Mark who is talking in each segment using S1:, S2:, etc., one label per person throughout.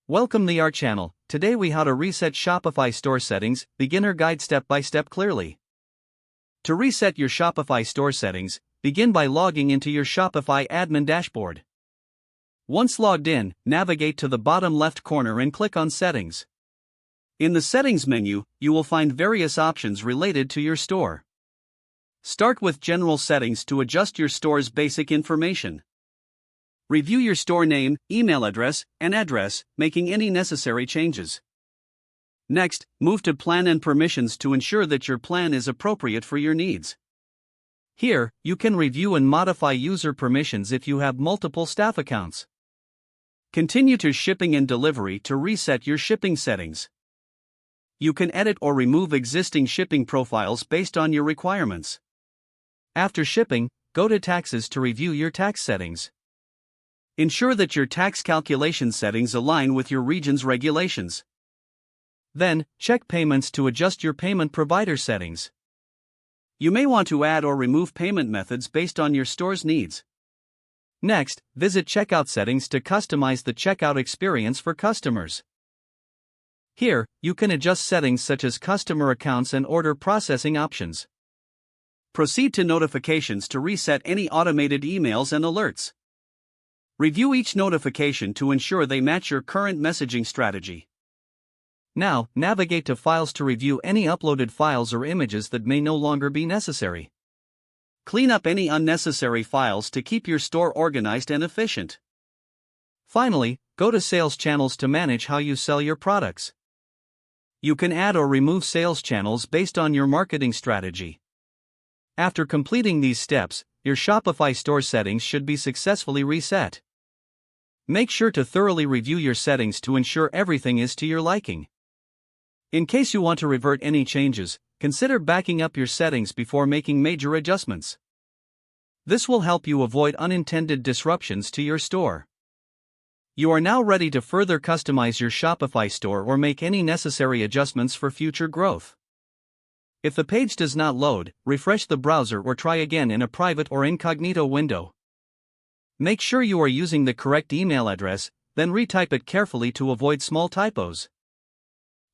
S1: Welcome to our channel. Today we how to reset Shopify store settings, beginner guide step by step clearly. To reset your Shopify store settings, begin by logging into your Shopify admin dashboard. Once logged in, navigate to the bottom left corner and click on Settings. In the Settings menu, you will find various options related to your store. Start with General Settings to adjust your store's basic information. Review your store name, email address, and address, making any necessary changes. Next, move to Plan and Permissions to ensure that your plan is appropriate for your needs. Here, you can review and modify user permissions if you have multiple staff accounts. Continue to Shipping and Delivery to reset your shipping settings. You can edit or remove existing shipping profiles based on your requirements. After shipping, go to Taxes to review your tax settings. Ensure that your tax calculation settings align with your region's regulations. Then, check Payments to adjust your payment provider settings. You may want to add or remove payment methods based on your store's needs. Next, visit Checkout Settings to customize the checkout experience for customers. Here, you can adjust settings such as customer accounts and order processing options. Proceed to Notifications to reset any automated emails and alerts. Review each notification to ensure they match your current messaging strategy. Now, navigate to Files to review any uploaded files or images that may no longer be necessary. Clean up any unnecessary files to keep your store organized and efficient. Finally, go to Sales Channels to manage how you sell your products. You can add or remove sales channels based on your marketing strategy. After completing these steps, your Shopify store settings should be successfully reset. Make sure to thoroughly review your settings to ensure everything is to your liking. In case you want to revert any changes, consider backing up your settings before making major adjustments. This will help you avoid unintended disruptions to your store. You are now ready to further customize your Shopify store or make any necessary adjustments for future growth. If the page does not load, refresh the browser or try again in a private or incognito window. Make sure you are using the correct email address, then retype it carefully to avoid small typos.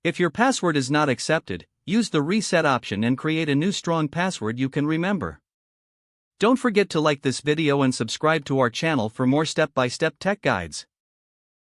S1: If your password is not accepted, use the reset option and create a new strong password you can remember. Don't forget to like this video and subscribe to our channel for more step-by-step tech guides.